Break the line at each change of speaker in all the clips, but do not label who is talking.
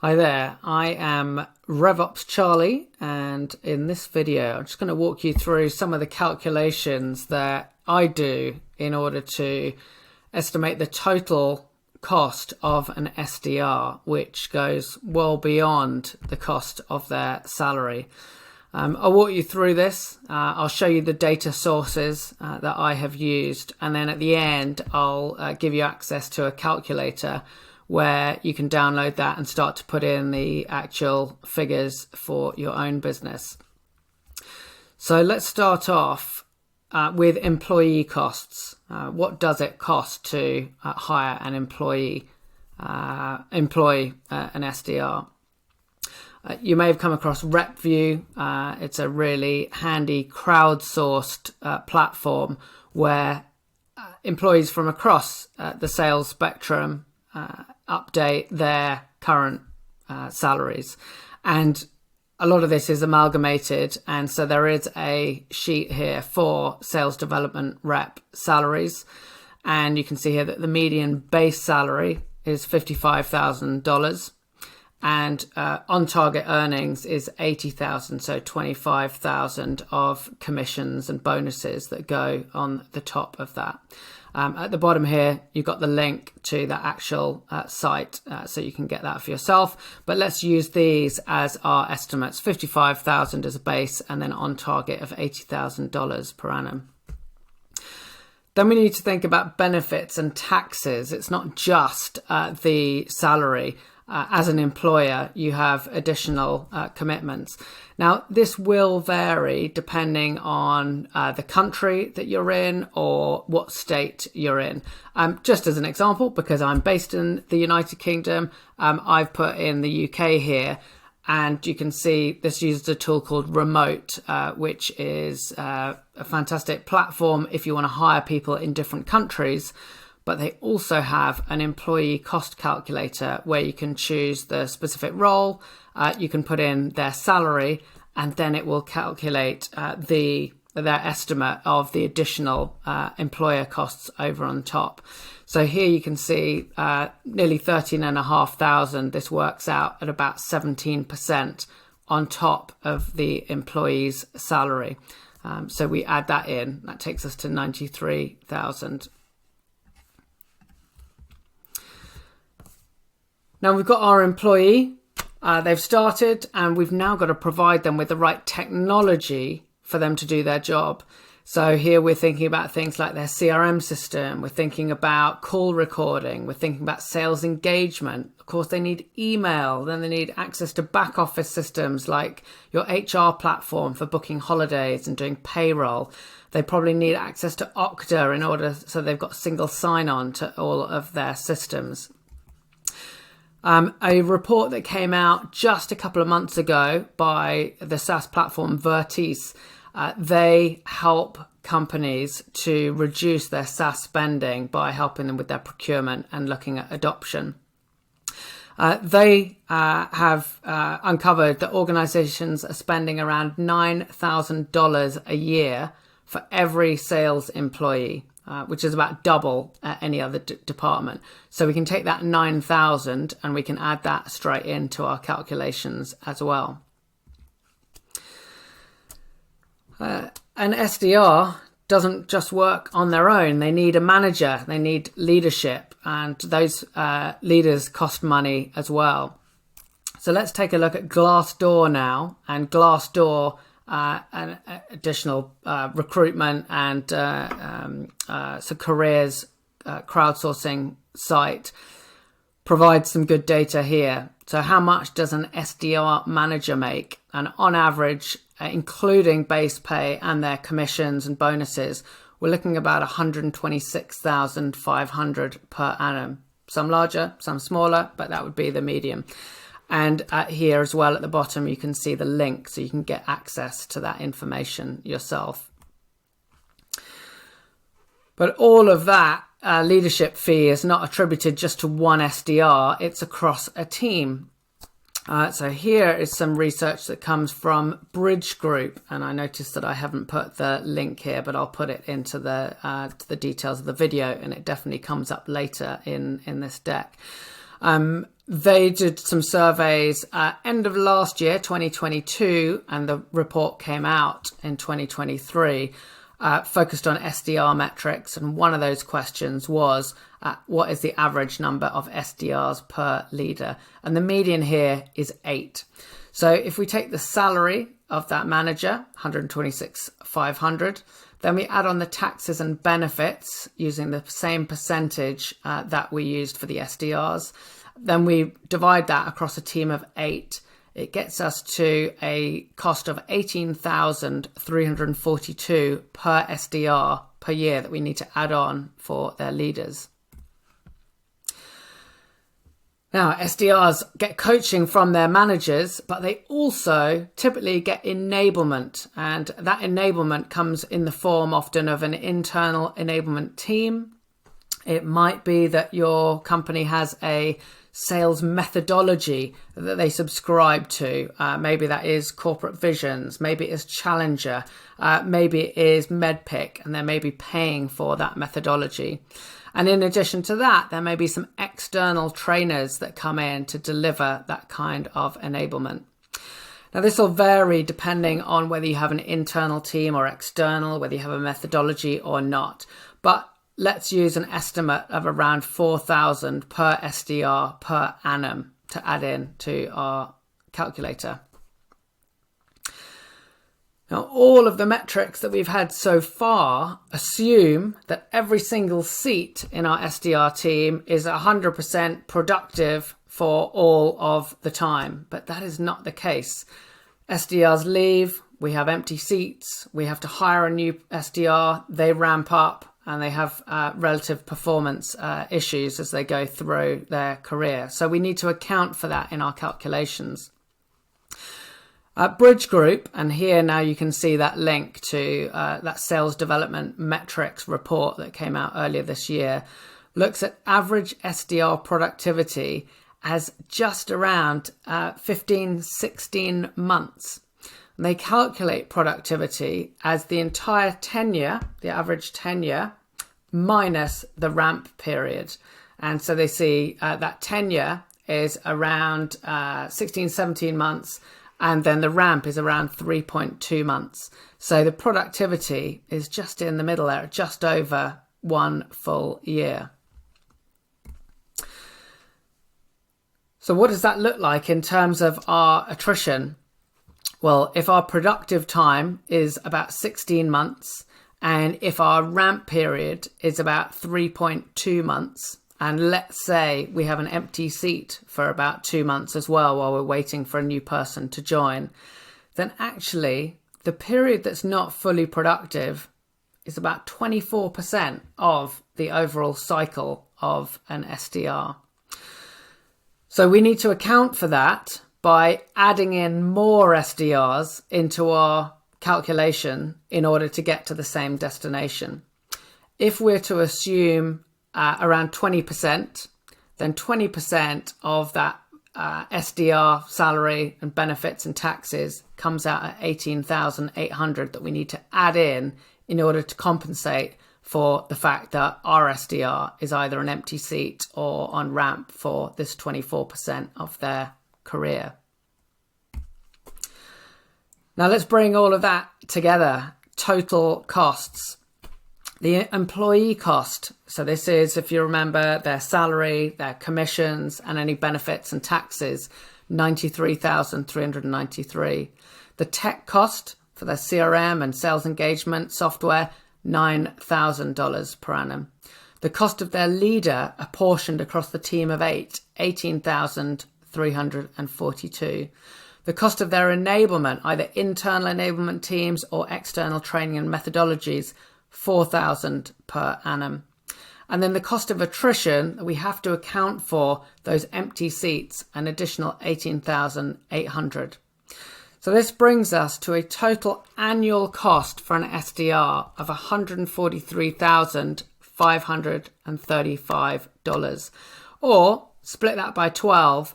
Hi there, I am RevOps Charlie, and in this video I'm just going to walk you through some of the calculations that I do in order to estimate the total cost of an SDR, which goes well beyond the cost of their salary. I'll walk you through this. I'll show you the data sources that I have used, and then at the end I'll give you access to a calculator where you can download that and start to put in the actual figures for your own business. So let's start off with employee costs. What does it cost to hire an employ an SDR? You may have come across RepView. It's a really handy crowdsourced platform where employees from across the sales spectrum update their current salaries, and a lot of this is amalgamated, and so there is a sheet here for sales development rep salaries, and you can see here that the median base salary is $55,000 and on target earnings is $80,000, so $25,000 of commissions and bonuses that go on the top of that. At the bottom here, you've got the link to the actual site, so you can get that for yourself. But let's use these as our estimates: $55,000 as a base, and then on target of $80,000 per annum. Then we need to think about benefits and taxes. It's not just the salary. As an employer, you have additional commitments. Now, this will vary depending on the country that you're in or what state you're in. Just as an example, because I'm based in the United Kingdom, I've put in the UK here, and you can see this uses a tool called Remote, which is a fantastic platform if you want to hire people in different countries. But they also have an employee cost calculator where you can choose the specific role, you can put in their salary, and then it will calculate their estimate of the additional employer costs over on top. So here you can see nearly $13,500. This works out at about 17% on top of the employee's salary. So we add that in, that takes us to $93,000. Now we've got our employee, they've started, and we've now got to provide them with the right technology for them to do their job. So here we're thinking about things like their CRM system, we're thinking about call recording, we're thinking about sales engagement. Of course, they need email, then they need access to back office systems like your HR platform for booking holidays and doing payroll. They probably need access to Okta in order so they've got single sign-on to all of their systems. A report that came out just a couple of months ago by the SaaS platform Vertice, they help companies to reduce their SaaS spending by helping them with their procurement and looking at adoption. They have uncovered that organizations are spending around $9,000 a year for every sales employee. Which is about double any other department. So we can take that 9,000 and we can add that straight into our calculations as well. An SDR doesn't just work on their own. They need a manager, they need leadership, and those leaders cost money as well. So let's take a look at Glassdoor now, and Glassdoor an additional recruitment and careers crowdsourcing site provides some good data here. So how much does an SDR manager make? And on average, including base pay and their commissions and bonuses, we're looking about $126,500 per annum. Some larger, some smaller, but that would be the median. And here as well at the bottom, you can see the link so you can get access to that information yourself. But all of that leadership fee is not attributed just to one SDR, it's across a team. So here is some research that comes from Bridge Group, and I noticed that I haven't put the link here, but I'll put it into the details of the video, and it definitely comes up later in this deck. they did some surveys end of last year, 2022, and the report came out in 2023, focused on SDR metrics. And one of those questions was, what is the average number of SDRs per leader? And the median here is 8. So if we take the salary of that manager, $126,500, then we add on the taxes and benefits using the same percentage that we used for the SDRs. Then we divide that across a team of 8. It gets us to a cost of $18,342 per SDR per year that we need to add on for their leaders. Now, SDRs get coaching from their managers, but they also typically get enablement. And that enablement comes in the form often of an internal enablement team. It might be that your company has a sales methodology that they subscribe to. Maybe that is corporate visions, maybe it is Challenger, maybe it is MedPick, and they may be paying for that methodology. And in addition to that, there may be some external trainers that come in to deliver that kind of enablement. Now, this will vary depending on whether you have an internal team or external, whether you have a methodology or not. But let's use an estimate of around $4,000 per SDR per annum to add in to our calculator. Now, all of the metrics that we've had so far assume that every single seat in our SDR team is 100% productive for all of the time, but that is not the case. SDRs leave, we have empty seats, we have to hire a new SDR, they ramp up, and they have relative performance issues as they go through their career. So we need to account for that in our calculations. Bridge Group, and here now you can see that link to that sales development metrics report that came out earlier this year, looks at average SDR productivity as just around 16 months. And they calculate productivity as the entire tenure, the average tenure, minus the ramp period. And so they see that tenure is around 17 months, and then the ramp is around 3.2 months. So the productivity is just in the middle there, just over 1 full year. So what does that look like in terms of our attrition? Well, if our productive time is about 16 months, and if our ramp period is about 3.2 months, and let's say we have an empty seat for about 2 months as well while we're waiting for a new person to join, then actually the period that's not fully productive is about 24% of the overall cycle of an SDR. So we need to account for that by adding in more SDRs into our calculation in order to get to the same destination. If we're to assume around 20%, then 20% of that SDR salary and benefits and taxes comes out at $18,800 that we need to add in order to compensate for the fact that our SDR is either an empty seat or on ramp for this 24% of their career. Now let's bring all of that together. Total costs. The employee cost. So this is, if you remember, their salary, their commissions, and any benefits and taxes, $93,393. The tech cost for their CRM and sales engagement software, $9,000 per annum. The cost of their leader apportioned across the team of 8, $18,342. The cost of their enablement, either internal enablement teams or external training and methodologies, $4,000 per annum. And then the cost of attrition, we have to account for those empty seats, an additional $18,800. So this brings us to a total annual cost for an SDR of $143,535, or split that by 12,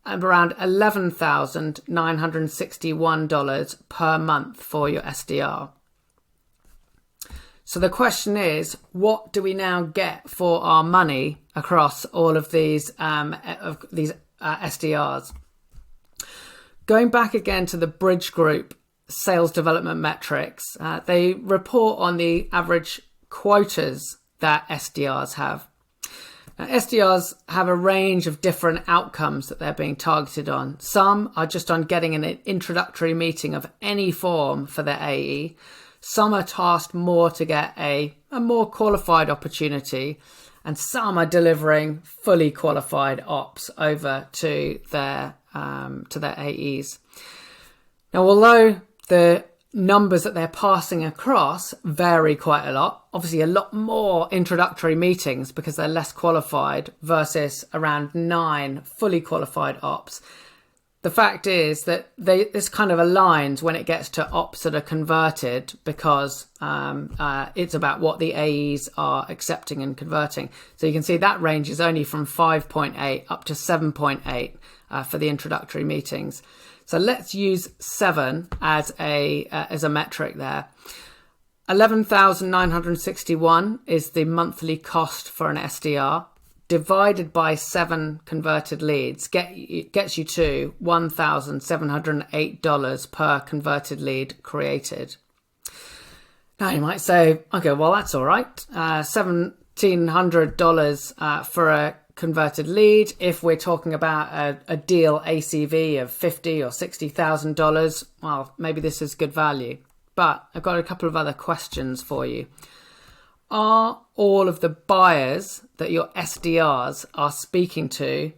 and around $11,961 per month for your SDR. So the question is, what do we now get for our money across all of these SDRs. Going back again to the Bridge Group sales development metrics, they report on the average quotas that SDRs have. Now, SDRs have a range of different outcomes that they're being targeted on. Some are just on getting an introductory meeting of any form for their AE. Some are tasked more to get a more qualified opportunity, and some are delivering fully qualified ops over to their AEs. Now, although the numbers that they're passing across vary quite a lot, obviously a lot more introductory meetings because they're less qualified versus around 9 fully qualified ops. The fact is that this kind of aligns when it gets to ops that are converted, because it's about what the AEs are accepting and converting. So you can see that range is only from 5.8 up to 7.8 for the introductory meetings. So let's use 7 as a metric there. 11,961 is the monthly cost for an SDR. Divided by 7 converted leads gets you to $1,708 per converted lead created. Now you might say, okay, well, that's all right. $1,700 for a converted lead. If we're talking about a deal ACV of $50,000 or $60,000, well, maybe this is good value. But I've got a couple of other questions for you. Are all of the buyers that your SDRs are speaking to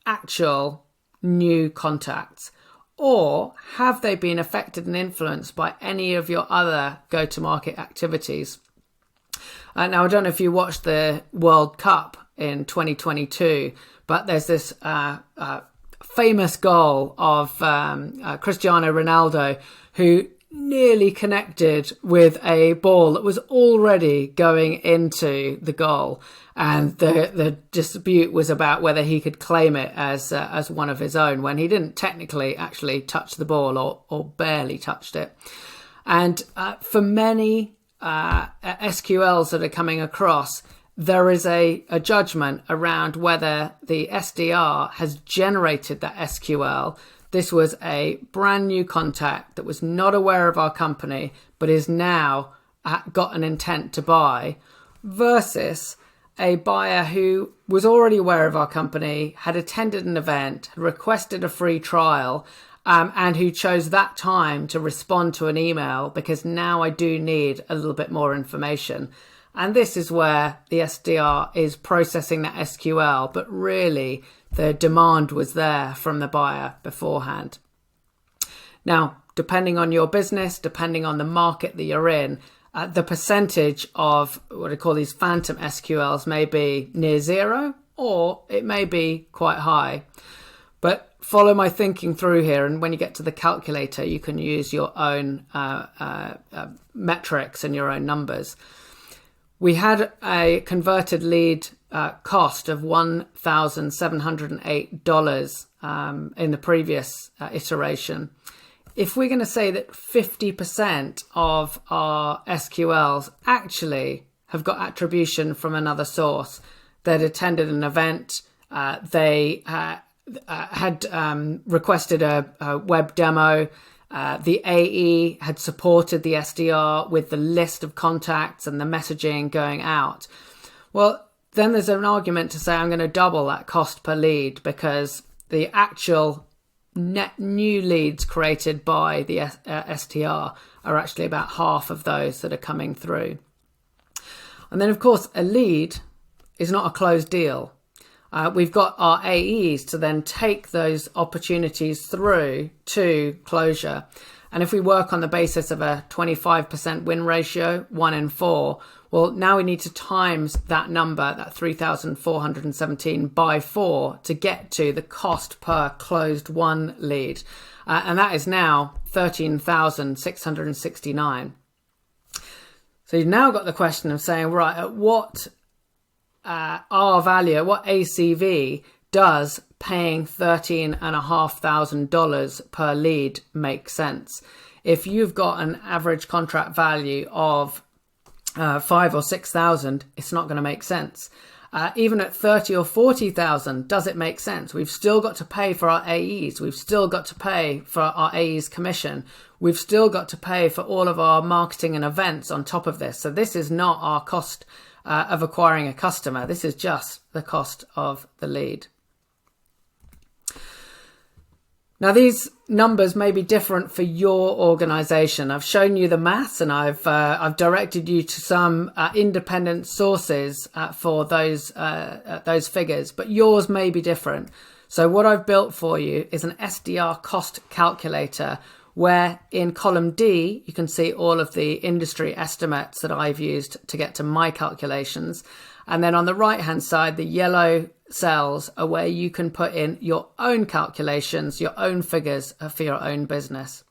actual new contacts? Or have they been affected and influenced by any of your other go-to-market activities? Now, I don't know if you watched the World Cup in 2022, but there's this famous goal of Cristiano Ronaldo, who nearly connected with a ball that was already going into the goal, and the dispute was about whether he could claim it as one of his own, when he didn't technically actually touch the ball or barely touched it. And for many SQLs that are coming across, there is a judgment around whether the SDR has generated that SQL. This was a brand new contact that was not aware of our company, but is now got an intent to buy, versus a buyer who was already aware of our company, had attended an event, requested a free trial, and who chose that time to respond to an email because now I do need a little bit more information. And this is where the SDR is processing that SQL, but really the demand was there from the buyer beforehand. Now, depending on your business, depending on the market that you're in, the percentage of what I call these phantom SQLs may be near zero, or it may be quite high. But follow my thinking through here, and when you get to the calculator, you can use your own metrics and your own numbers. We had a converted lead cost of $1,708 in the previous iteration. If we're going to say that 50% of our SQLs actually have got attribution from another source, they'd attended an event, they had requested a web demo, the AE had supported the SDR with the list of contacts and the messaging going out. Well, then there's an argument to say I'm going to double that cost per lead, because the actual net new leads created by the SDR are actually about half of those that are coming through. And then, of course, a lead is not a closed deal. We've got our AEs to then take those opportunities through to closure. And if we work on the basis of a 25% win ratio, 1 in 4, well, now we need to times that number, that 3,417, by 4 to get to the cost per closed one lead. And that is now 13,669. So you've now got the question of saying, right, at what R value, what ACV does paying $13,500 per lead make sense? If you've got an average contract value of 5,000 or 6,000, it's not going to make sense. Even at 30 or 40,000, does it make sense? We've still got to pay for our AEs. We've still got to pay for our AEs commission. We've still got to pay for all of our marketing and events on top of this. So this is not our cost of acquiring a customer. This is just the cost of the lead. Now, these numbers may be different for your organization. I've shown you the maths, and I've directed you to some independent sources for those figures, but yours may be different. So what I've built for you is an SDR Cost Calculator, where in column D, you can see all of the industry estimates that I've used to get to my calculations. And then on the right-hand side, the yellow cells are where you can put in your own calculations, your own figures for your own business.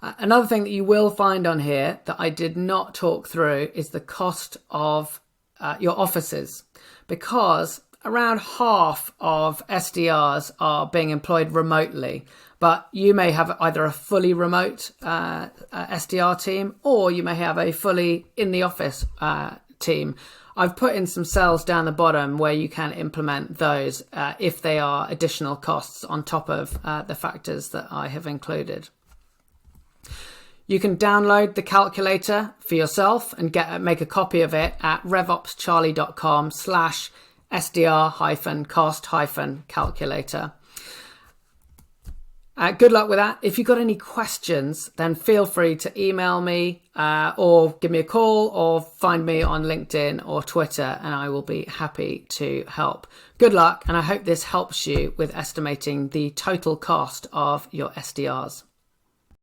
Another thing that you will find on here that I did not talk through is the cost of your offices, because around half of SDRs are being employed remotely, but you may have either a fully remote SDR team, or you may have a fully in the office team. I've put in some cells down the bottom where you can implement those if they are additional costs on top of the factors that I have included. You can download the calculator for yourself and make a copy of it at revopscharlie.com/SDR-cost-calculator. Good luck with that. If you've got any questions, then feel free to email me or give me a call or find me on LinkedIn or Twitter, and I will be happy to help. Good luck, and I hope this helps you with estimating the total cost of your SDRs.